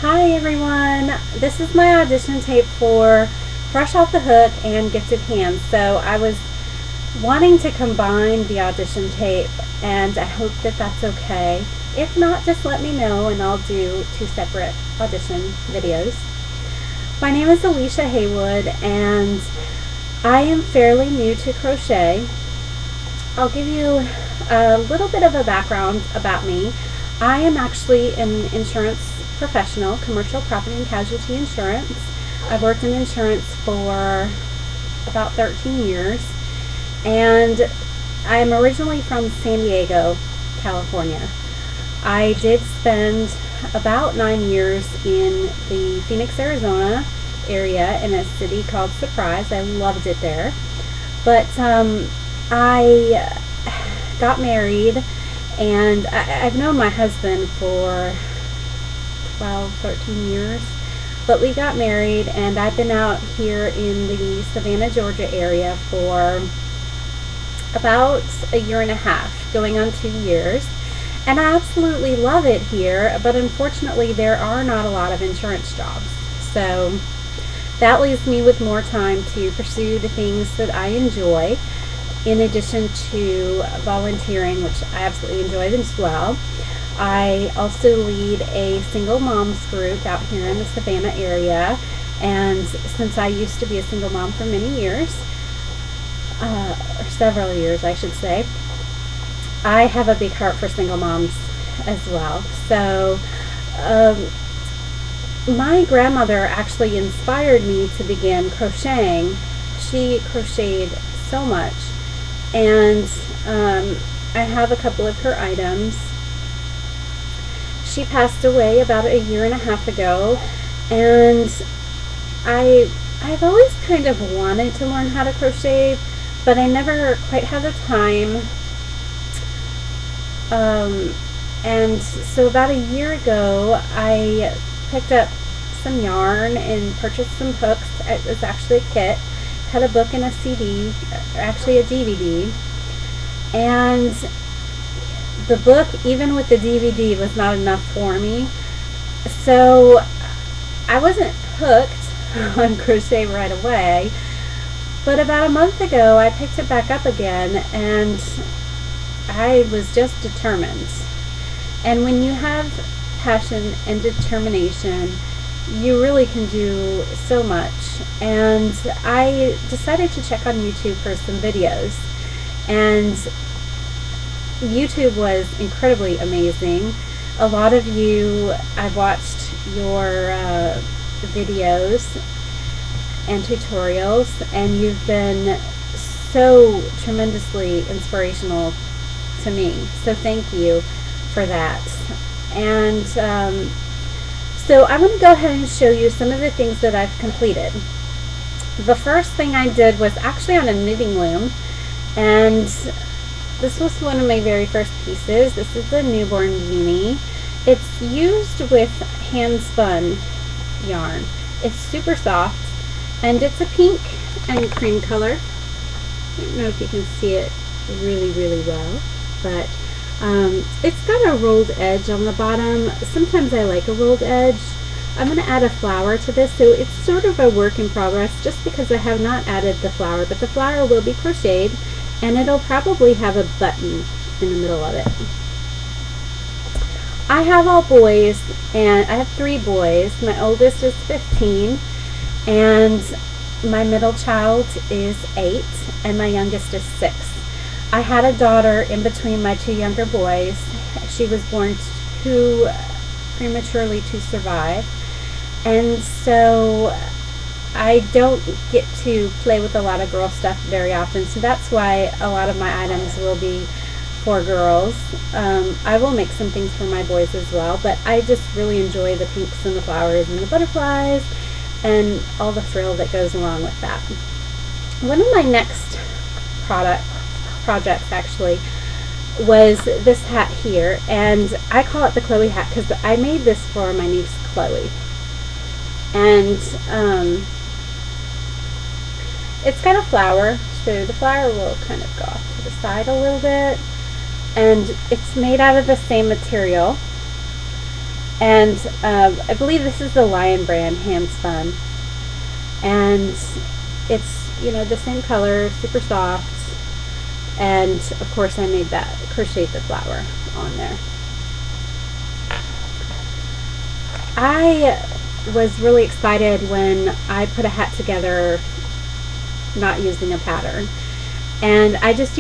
Hi everyone, this is my audition tape for Fresh Off the Hook and Gifted Hands. So I was wanting to combine the audition tape and I hope that that's okay. If not, just let me know and I'll do two separate audition videos. My name is Alicia Haywood and I am fairly new to crochet. I'll give you a little bit of a background about me. I am actually an insurance professional, commercial property and casualty insurance. I've worked in insurance for about 13 years and I'm originally from San Diego, California. I did spend about 9 years in the Phoenix, Arizona area in a city called Surprise. I loved it there. But I got married and I've known my husband for 12, 13 years, but we got married and I've been out here in the Savannah, Georgia area for about a year and a half, going on 2 years, and I absolutely love it here, but unfortunately there are not a lot of insurance jobs, so that leaves me with more time to pursue the things that I enjoy, in addition to volunteering, which I absolutely enjoy as well. I also lead a single moms group out here in the Savannah area, and since I used to be a single mom for many years, or several years I should say, I have a big heart for single moms as well. So my grandmother actually inspired me to begin crocheting. She crocheted so much, and I have a couple of her items. She passed away about a year and a half ago, and I've always kind of wanted to learn how to crochet, but I never quite had the time. And so about a year ago, I picked up some yarn and purchased some hooks. It was actually a kit, had a book and a CD, actually a DVD, and the book, even with the DVD, was not enough for me. So I wasn't hooked on crochet right away, but about a month ago I picked it back up again and I was just determined. And when you have passion and determination, you really can do so much. And I decided to check on YouTube for some videos, and YouTube was incredibly amazing. A lot of you, I've watched your videos and tutorials, and you've been so tremendously inspirational to me. So thank you for that. And so I'm going to go ahead and show you some of the things that I've completed. The first thing I did was actually on a knitting loom, and this was one of my very first pieces. This is the newborn beanie. It's used with hand spun yarn. It's super soft and it's a pink and cream color. I don't know if you can see it really well, but it's got a rolled edge on the bottom. Sometimes I like a rolled edge. I'm going to add a flower to this, so it's sort of a work in progress just because I have not added the flower, but the flower will be crocheted and it'll probably have a button in the middle of it. I have all boys, and I have 3 boys. My oldest is 15 and my middle child is 8 and my youngest is 6. I had a daughter in between my 2 younger boys. She was born too prematurely to survive, and so I don't get to play with a lot of girl stuff very often, so that's why a lot of my items will be for girls. I will make some things for my boys as well, but I just really enjoy the pinks and the flowers and the butterflies and all the frill that goes along with that. One of my next projects actually was this hat here, and I call it the Chloe hat because I made this for my niece Chloe, and it's got a flower, so the flower will kind of go off to the side a little bit, and it's made out of the same material. And I believe this is the Lion brand hand spun, and it's, you know, the same color, super soft. And of course I made that, crocheted the flower on there. I was really excited when I put a hat together not using a pattern, and I just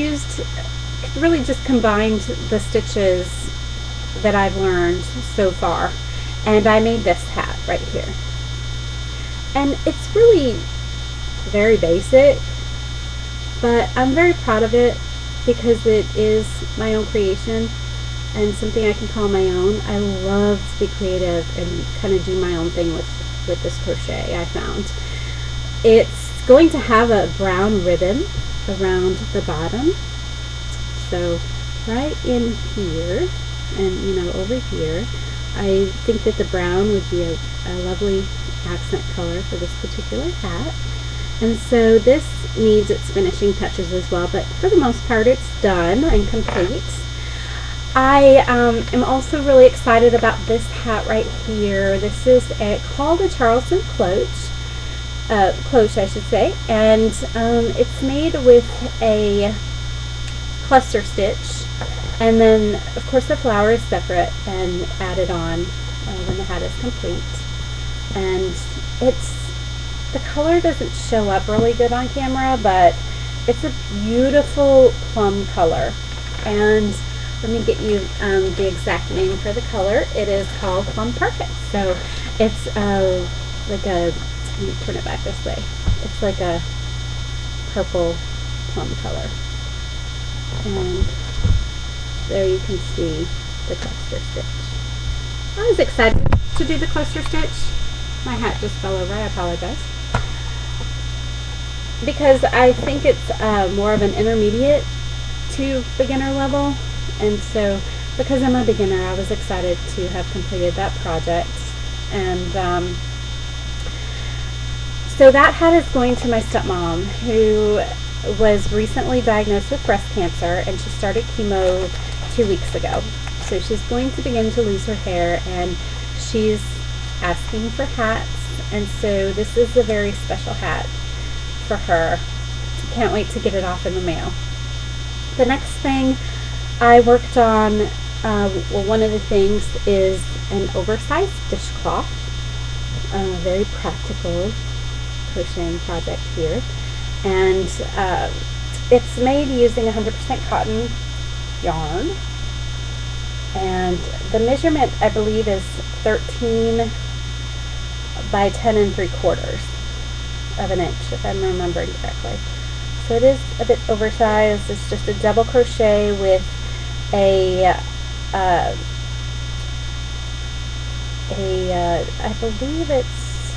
really just combined the stitches that I've learned so far, and I made this hat right here. And it's really very basic, but I'm very proud of it because it is my own creation and something I can call my own. I love to be creative and kind of do my own thing with this crochet. I found it's going to have a brown ribbon around the bottom, so right in here and, you know, over here, I think that the brown would be a lovely accent color for this particular hat. And so this needs its finishing touches as well, but for the most part it's done and complete. I am also really excited about this hat right here. This is called a Charleston Cloche, Cloche I should say, and it's made with a cluster stitch, and then of course the flower is separate and added on when the hat is complete. And the color doesn't show up really good on camera, but it's a beautiful plum color. And let me get you the exact name for the color. It is called Plum Perfect. So it's like a, let me turn it back this way. It's like a purple plum color. And there you can see the cluster stitch. I was excited to do the cluster stitch. My hat just fell over, I apologize. Because I think it's more of an intermediate to beginner level, and so because I'm a beginner, I was excited to have completed that project. And so that hat is going to my stepmom, who was recently diagnosed with breast cancer, and she started chemo 2 weeks ago. So she's going to begin to lose her hair, and she's asking for hats, and so this is a very special hat for her. Can't wait to get it off in the mail. The next thing I worked on, well, one of the things is an oversized dishcloth. Very practical crocheting project here, and it's made using 100% cotton yarn, and the measurement I believe is 13 by 10 3/4 of an inch, if I'm remembering correctly. So it is a bit oversized. It's just a double crochet with I believe it's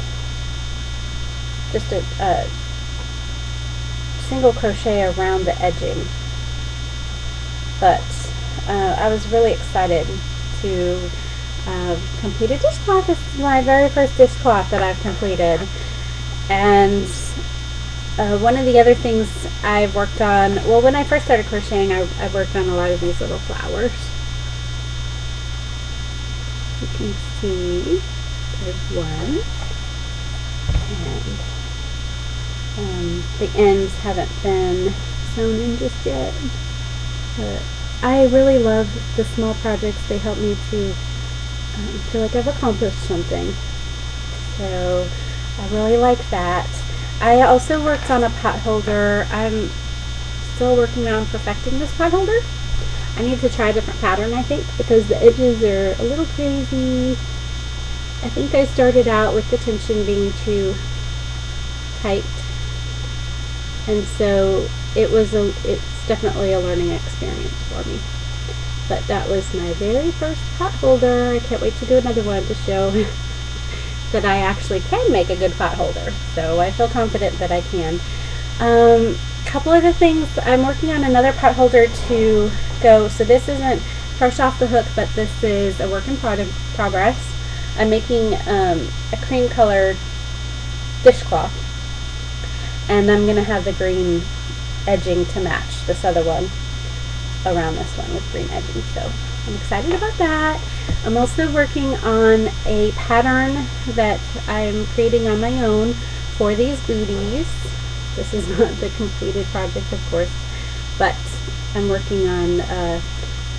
just a single crochet around the edging. But I was really excited to complete a dishcloth. This is my very first dishcloth that I've completed. And one of the other things I've worked on, well, when I first started crocheting, I worked on a lot of these little flowers. You can see there's one, and the ends haven't been sewn in just yet. But I really love the small projects. They help me to feel like I've accomplished something. So I really like that. I also worked on a pot holder. I'm still working on perfecting this pot holder. I need to try a different pattern, I think, because the edges are a little crazy. I think I started out with the tension being too tight, and so it's definitely a learning experience for me. But that was my very first pot holder. I can't wait to do another one to show that I actually can make a good pot holder. So I feel confident that I can. Couple other things. I'm working on another pot holder to go. So this isn't fresh off the hook, but this is a work in progress. I'm making a cream colored dishcloth, and I'm going to have the green edging to match this other one around this one with green edging. So I'm excited about that. I'm also working on a pattern that I'm creating on my own for these booties. This is not the completed project, of course, but I'm working on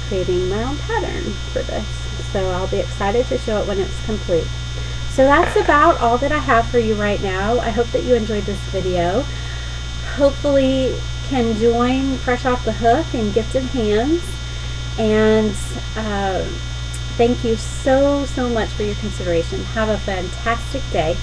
creating my own pattern for this. So I'll be excited to show it when it's complete. So that's about all that I have for you right now. I hope that you enjoyed this video. Hopefully can join Fresh Off the Hook and Gifted Hands. And thank you so much for your consideration. Have a fantastic day.